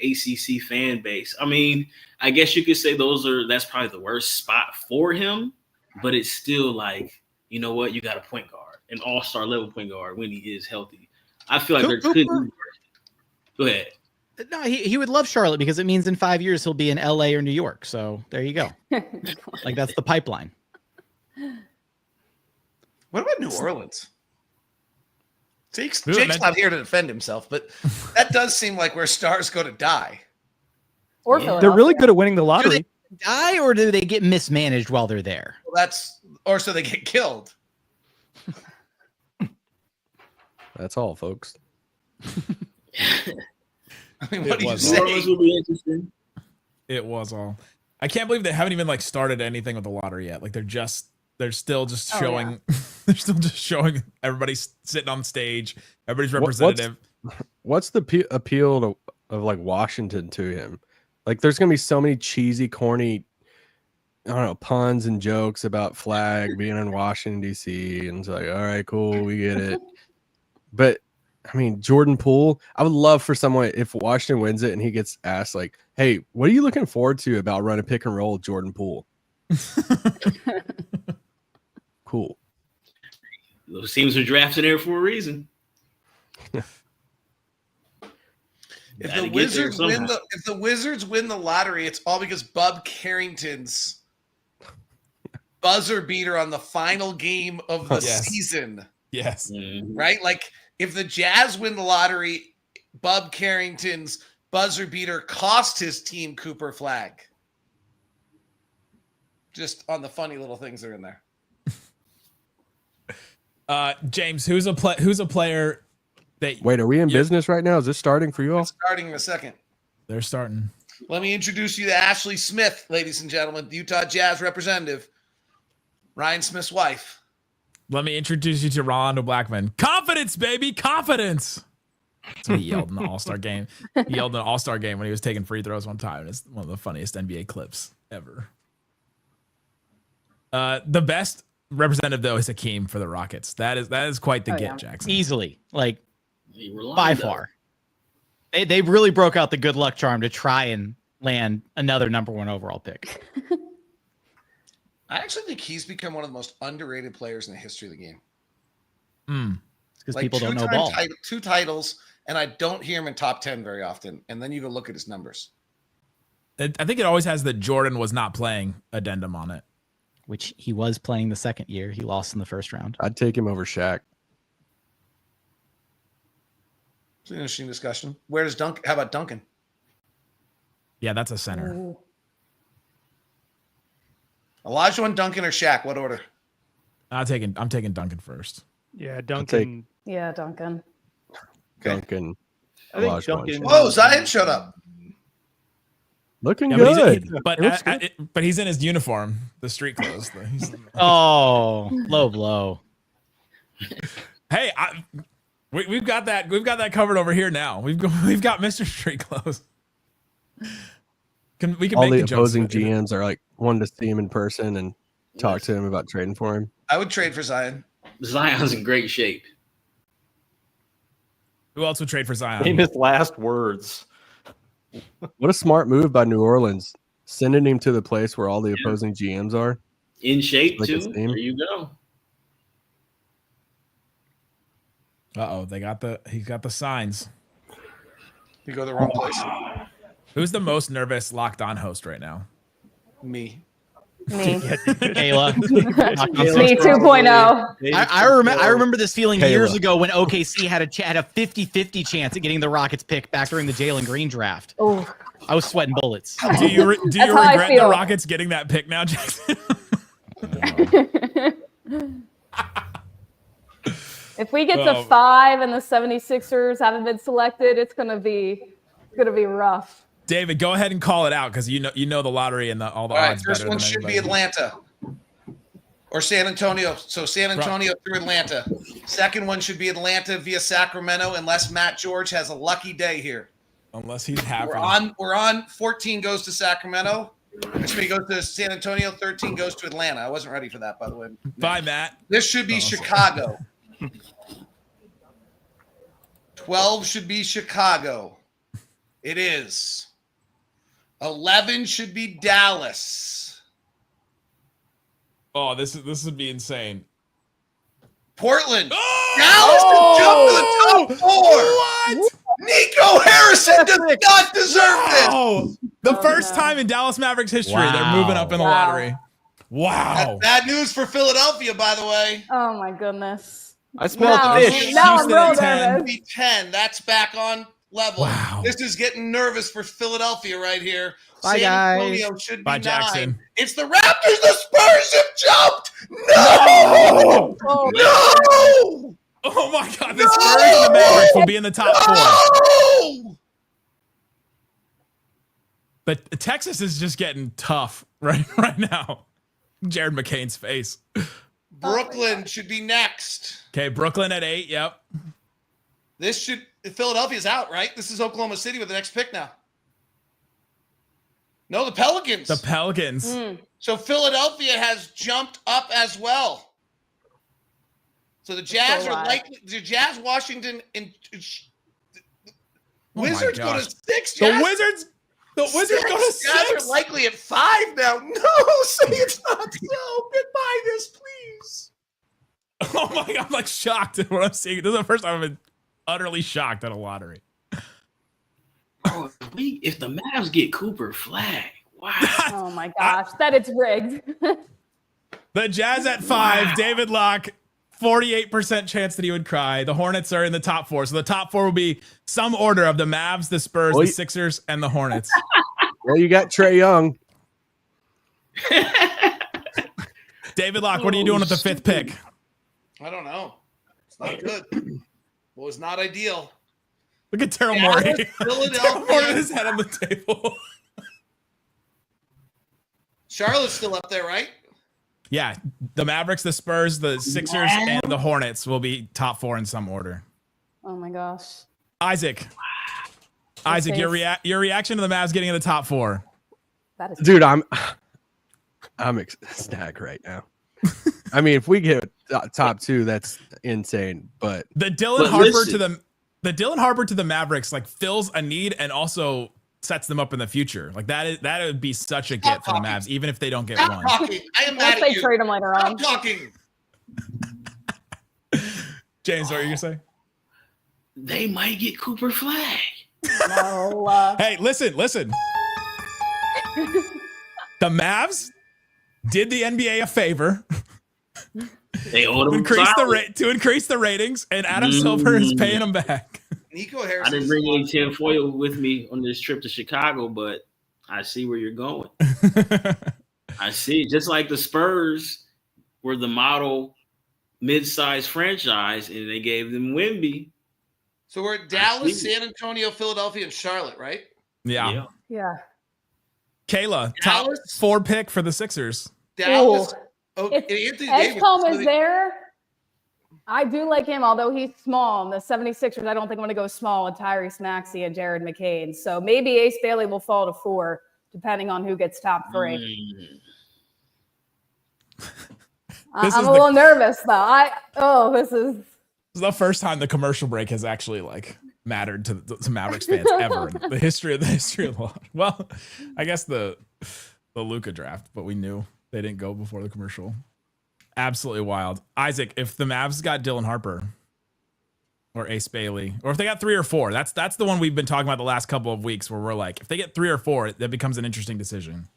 ACC fan base. I mean, I guess you could say that's probably the worst spot for him, but it's still like, you know what? You got a point guard, an all-star level point guard when he is healthy. I feel like there could be worse. Go ahead. No, he would love Charlotte because it means in 5 years he'll be in LA or New York. So there you go. Like that's the pipeline. What about New Orleans? Jake's not here to defend himself, but that does seem like where stars go to die. Or They're really good at winning the lottery. Do they die or do they get mismanaged while they're there? Well, or so they get killed. That's all, folks. I mean, what do you say? Will be interesting. It was all. I can't believe they haven't even started anything with the lottery yet. Like they're still just showing. Yeah. They're still just showing everybody's sitting on stage. Everybody's representative. What's the appeal of Washington to him? Like there's gonna be so many cheesy, corny, I don't know, puns and jokes about Flagg being in Washington D.C. and it's like, all right, cool, we get it. But I mean, Jordan Poole, I would love for someone, if Washington wins it and he gets asked hey, what are you looking forward to about running pick and roll with Jordan Poole? Cool. Those teams are drafted there for a reason. If the Wizards win the lottery, it's all because Bub Carrington's buzzer beater on the final game of the season. Yes. Right? Like if the Jazz win the lottery, Bub Carrington's buzzer beater cost his team Cooper Flagg. Just on the funny little things that are in there. James, who's a player that Wait, are we in business right now? Is this starting for you all? It's starting in a second. They're starting. Let me introduce you to Ashley Smith, ladies and gentlemen, the Utah Jazz representative. Ryan Smith's wife. Let me introduce you to Rolando Blackman. Confidence, baby, confidence. That's what he yelled in the All-Star game. He yelled in the All-Star game when he was taking free throws one time. It's one of the funniest NBA clips ever. The best representative though is Hakeem for the Rockets. That is quite the get, Jackson. Easily, by far. They really broke out the good luck charm to try and land another #1 overall pick. I actually think he's become one of the most underrated players in the history of the game. Because people don't know ball. 2 titles, and I don't hear him in top 10 very often. And then you go look at his numbers. I think it always has the Jordan was not playing addendum on it. Which he was playing the second year. He lost in the first round. I'd take him over Shaq. It's an interesting discussion. Where does Duncan? How about Duncan? Yeah, that's a center. Ooh. Olajuwon, Duncan, or Shaq? What order? I'm taking Duncan first. Yeah, Duncan. Yeah, Duncan. Duncan. I think Duncan. Whoa, Zion showed up. Looking good. But he's in his uniform, the street clothes. Oh, low blow. Hey, we've got that. We've got that covered over here now. We've got Mr. Street Clothes. We can all make the opposing GMs are wanting to see him in person and talk to him about trading for him. I would trade for Zion. Zion's in great shape. Who else would trade for Zion? Famous last words. What a smart move by New Orleans, sending him to the place where all the opposing GMs are. In shape too. There you go. He's got the signs. You go the wrong place. Who's the most nervous Locked On host right now? Me. Me. Kayla. Me 2.0. I remember this feeling Kayla. years ago when OKC had a 50-50 chance at getting the Rockets pick back during the Jalen Green draft. Oh, I was sweating bullets. Do you That's how I regret the feel. Rockets getting that pick now, Jackson? if we get to 5 and the 76ers haven't been selected, it's gonna be rough. David, go ahead and call it out because you know the lottery and all the All right, odds first better one than should be anybody. Atlanta or San Antonio. So San Antonio through Atlanta. Second one should be Atlanta via Sacramento, unless Matt George has a lucky day here. Unless he's happy. We're on. 14 goes to Sacramento. Excuse me, goes to San Antonio. 13 goes to Atlanta. I wasn't ready for that, by the way. Bye, Matt. This should be Chicago. 12 should be Chicago. It is. 11 should be Dallas. Oh, this would be insane. Portland. Oh! Dallas to jump to the top 4. What? Nico Harrison does not deserve this. Oh, the first time in Dallas Mavericks history they're moving up in the lottery. Wow. That's bad news for Philadelphia, by the way. Oh my goodness. I smell Now- fish. now I'm Houston real at 10. nervous. Be 10. That's back on level. Wow. This is getting nervous for Philadelphia right here. Bye, San guys. Antonio should be Bye, 9. Jackson. It's the Raptors. The Spurs have jumped. No! Oh, No! Oh my God, the Spurs and the Mavericks will be in the top 4. No! But Texas is just getting tough right now. Jared McCain's face. Brooklyn should be next. Okay, Brooklyn at 8. Yep. This should Philadelphia's out, right? This is Oklahoma City with the next pick now. No, the Pelicans. The Pelicans. So Philadelphia has jumped up as well. So the Jazz are likely. The Jazz, Washington, and Wizards go to 6. The Wizards go to 6. Jazz are likely at 5 now. No, say it's not so. Goodbye, this please. Oh my God, I'm like shocked at what I'm seeing. This is the first time I've been utterly shocked at a lottery. Bro, if the Mavs get Cooper Flagg, wow. oh my gosh, that it's rigged. The Jazz at 5. David Locke, 48% chance that he would cry. The Hornets are in the top 4. So the top 4 will be some order of the Mavs, the Spurs, the Sixers, and the Hornets. Well, you got Trae Young. David Locke, what are you doing with the 5th pick? I don't know. It's not good. Well, it's not ideal. Look at Terrell Morey. Dallas, Terrell Morey with Philadelphia. his head on the table. Charlotte's still up there, right? Yeah, the Mavericks, the Spurs, the Sixers, and the Hornets will be top 4 in some order. Oh my gosh. Isaac, your reaction to the Mavs getting in the top 4? That is Dude, I'm ecstatic right now. I mean, if we get top 2, that's insane. But the Dylan Harper to the Mavericks like fills a need and also sets them up in the future. Like that would be such a get for the Mavs, even if they don't get one. Talking. I am Unless mad they at you. trade him later on. Stop talking. James, what are you gonna say? They might get Cooper Flagg. No. Hey, listen. The Mavs did the NBA a favor They owed to him increase the ratings, and Adam Silver is paying them back. Nico Harrison. I didn't bring any tinfoil with me on this trip to Chicago, but I see where you're going. I see. Just like the Spurs were the model mid-sized franchise, and they gave them Wemby. So we're at Dallas, San Antonio, Philadelphia, and Charlotte, right? Yeah. Yeah. Kayla, Dallas? top 4 pick for the Sixers. Dallas. Ooh. Oh, If Anthony Davis. Edgecombe is there, I do like him, although he's small. And the 76ers, I don't think I'm going to go small with Tyrese Maxey and Jared McCain. So maybe Ace Bailey will fall to 4, depending on who gets top 3. I'm a little nervous, though. This is the first time the commercial break has actually like mattered to Mavericks fans ever in the history of the law. Well, I guess the Luka draft, but we knew they didn't go before the commercial. Absolutely wild. Isaac, if the Mavs got Dylan Harper or Ace Bailey, or if they got 3 or 4, that's the one we've been talking about the last couple of weeks where we're like, if they get 3 or 4, that becomes an interesting decision.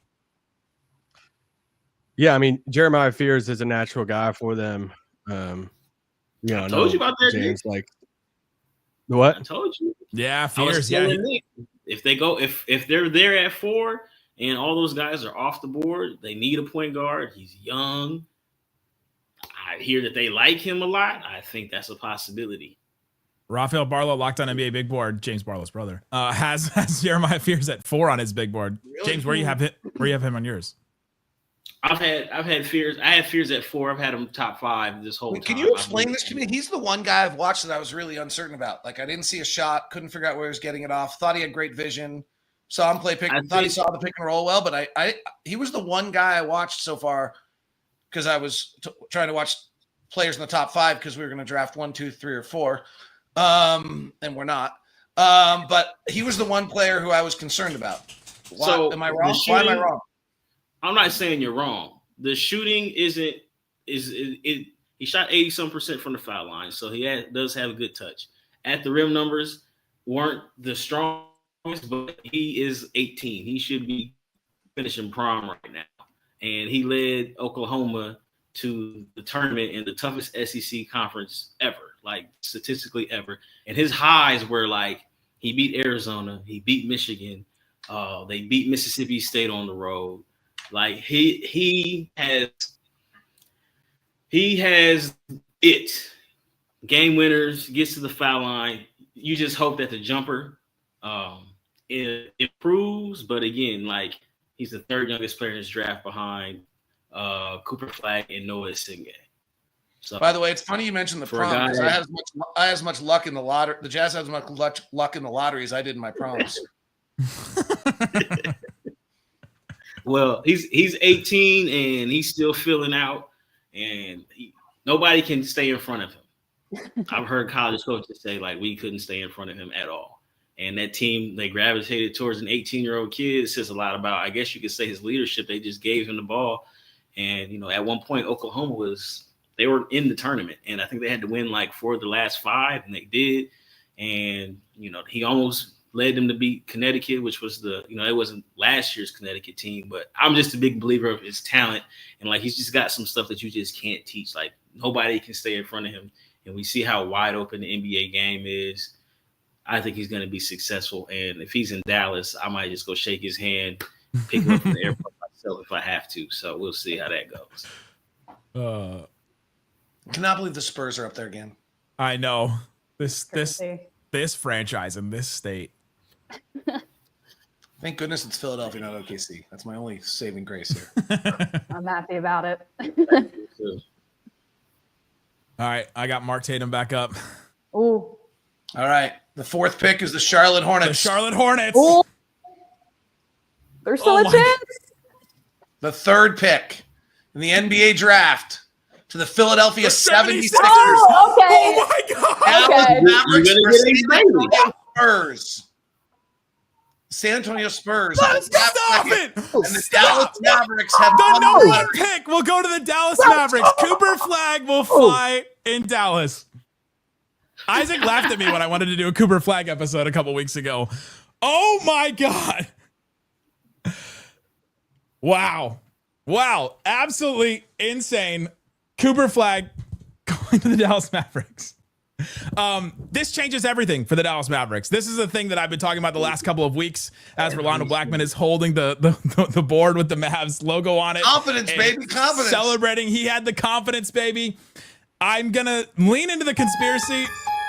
Yeah, I mean, Jeremiah Fears is a natural guy for them. I told you about that, James. Like, what? I told you. Yeah, Fears. Yeah, if they're there at 4 and all those guys are off the board, they need a point guard. He's young. I hear that they like him a lot. I think that's a possibility. Rafael Barlow, Locked On NBA big board, James Barlow's brother, has Jeremiah Fears at 4 on his big board. Really? James, where you have him on yours? I've had Fears. I had Fears at 4. I've had him top 5 this whole time. Can you explain this to me? He's the one guy I've watched that I was really uncertain about. Like, I didn't see a shot, couldn't figure out where he was getting it off. Thought he had great vision. Saw him play pick. Thought he saw the pick and roll well, but he was the one guy I watched so far because I was trying to watch players in the top 5 because we were going to draft 1, 2, 3, or 4, and we're not. But he was the one player who I was concerned about. So am I wrong? Why am I wrong? I'm not saying you're wrong. The shooting he shot 80% from the foul line, so he does have a good touch. At the rim numbers weren't the strongest, but he is 18. He should be finishing prom right now. And he led Oklahoma to the tournament in the toughest SEC conference ever, like statistically ever. And his highs were like he beat Arizona, he beat Michigan, they beat Mississippi State on the road. Like he has it. Game winners, gets to the foul line. You just hope that the jumper it improves. But again, like he's the 3rd youngest player in his draft behind Cooper Flagg and Noah Singh. So, by the way, it's funny you mentioned the prom because I had as much luck in the lottery. The Jazz had as much luck in the lottery as I did in my proms. Well, he's 18 and he's still filling out, and nobody can stay in front of him. I've heard college coaches say like we couldn't stay in front of him at all. And that team, they gravitated towards an 18-year-old kid. It says a lot about, I guess you could say, his leadership. They just gave him the ball. And, at one point, Oklahoma they were in the tournament. And I think they had to win like 4 of the last 5, and they did. And, he almost led them to beat Connecticut, which was it wasn't last year's Connecticut team. But I'm just a big believer of his talent. And, like, he's just got some stuff that you just can't teach. Like, nobody can stay in front of him. And we see how wide open the NBA game is. I think he's going to be successful. And if he's in Dallas, I might just go shake his hand, pick him up from the airport myself if I have to. So we'll see how that goes. I cannot believe the Spurs are up there again. I know. This franchise in this state. Thank goodness it's Philadelphia, not OKC. That's my only saving grace here. I'm happy about it. All right, I got Mark Tatum back up. Ooh. All right. The 4th pick is the Charlotte Hornets. The Charlotte Hornets. Ooh. There's still a chance. The 3rd pick in the NBA draft to the Philadelphia 76ers. Oh, okay. Oh my God. Okay. Mavericks versus the Spurs. San Antonio Spurs. Stop it. And the Dallas Mavericks have The won number 1 pick will go to the Dallas Mavericks. Cooper Flagg will fly in Dallas. Isaac laughed at me when I wanted to do a Cooper Flagg episode a couple weeks ago. Oh my God. Wow. Absolutely insane. Cooper Flagg going to the Dallas Mavericks. This changes everything for the Dallas Mavericks. This is a thing that I've been talking about the last couple of weeks as Rolando Blackman is holding the board with the Mavs logo on it. Confidence, baby. Confidence. Celebrating. He had the confidence, baby. I'm going to lean into the conspiracy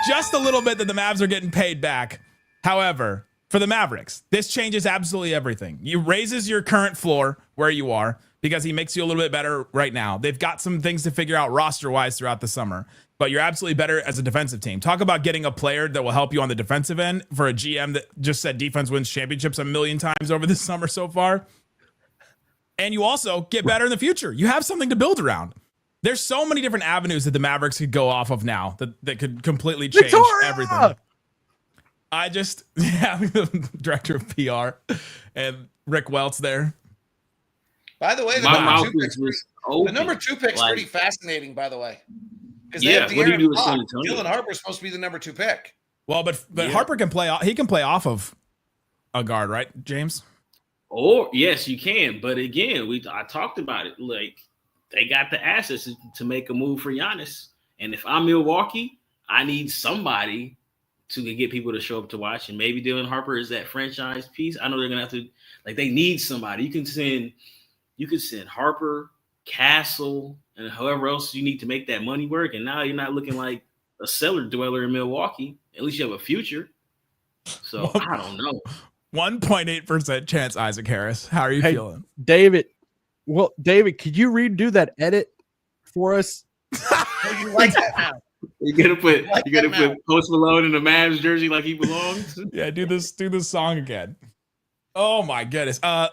just a little bit that the Mavs are getting paid back. However, for the Mavericks, this changes absolutely everything. He raises your current floor where you are because he makes you a little bit better right now. They've got some things to figure out roster-wise throughout the summer, but you're absolutely better as a defensive team. Talk about getting a player that will help you on the defensive end for a GM that just said defense wins championships a million times over this summer so far. And you also get better in the future. You have something to build around. There's so many different avenues that the Mavericks could go off of now that could completely change everything. The director of PR and Rick Welts there. By the way, the number 2 pick's pretty fascinating, by the way. Because they have what do you do with San Antonio? Dylan Harper is supposed to be the number 2 pick. Well, but Harper can play. He can play off of a guard, right, James? Or yes, you can. But again, I talked about it. Like they got the assets to make a move for Giannis. And if I'm Milwaukee, I need somebody to get people to show up to watch. And maybe Dylan Harper is that franchise piece. I know they're gonna have to, like, they need somebody. You can send Harper, Castle, and whoever else you need to make that money work. And now you're not looking like a cellar dweller in Milwaukee. At least you have a future. So I don't know. 1.8% chance, Isaac Harris. How are you feeling? David? Well, David, could you redo that edit for us? You like that now? You gotta put Post Malone in the Mavs jersey like he belongs. Yeah, do this song again. Oh my goodness. All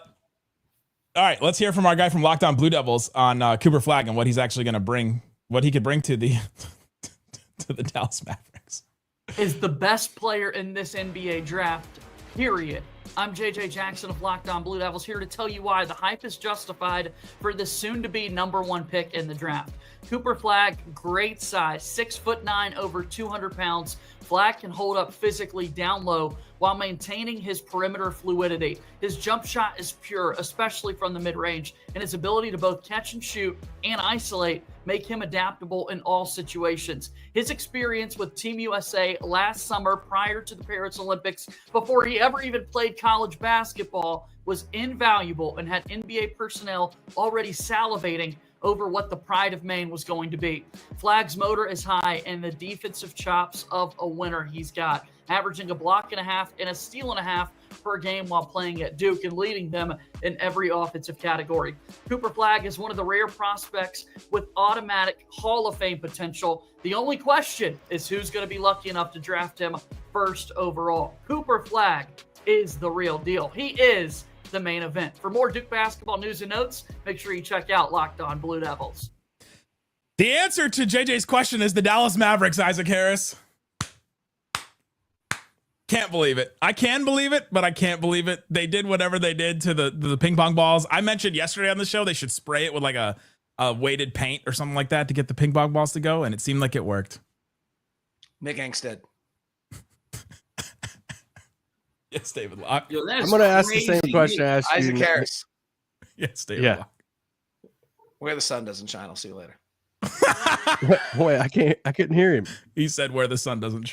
right, let's hear from our guy from Locked On Blue Devils on Cooper Flagg and what he's actually going to bring, what he could bring to the to the Dallas Mavericks. Is the best player in this NBA draft, period. I'm JJ Jackson of Locked On Blue Devils, here to tell you why the hype is justified for this soon-to-be #1 pick in the draft. Cooper Flagg, great size, 6'9", over 200 pounds. Flagg can hold up physically down low while maintaining his perimeter fluidity. His jump shot is pure, especially from the mid-range, and his ability to both catch and shoot and isolate make him adaptable in all situations. His experience with Team USA last summer prior to the Paris Olympics, before he ever even played college basketball, was invaluable and had NBA personnel already salivating over what the pride of Maine was going to be. Flagg's motor is high and the defensive chops of a winner he's got, averaging a block and a half and a steal and a half per game while playing at Duke and leading them in every offensive category. Cooper Flagg is one of the rare prospects with automatic Hall of Fame potential. The only question is who's going to be lucky enough to draft him first overall. Cooper Flagg is the real deal. He is the main event. For more Duke basketball news and notes, make sure you check out Locked On Blue Devils. The answer to JJ's question is the Dallas Mavericks, Isaac Harris. Can't believe it. I can believe it, but I can't believe it. They did whatever they did to the ping pong balls. I mentioned yesterday on the show they should spray it with like a weighted paint or something like that to get the ping pong balls to go, and it seemed like it worked. Nick Angstead. Yes, David Locke. Yo, I'm going to ask the same question I asked you. Isaac Harris. Yes, David Yeah. Locke. Where the sun doesn't shine. I'll see you later. Wait, I couldn't hear him. He said where the sun doesn't shine.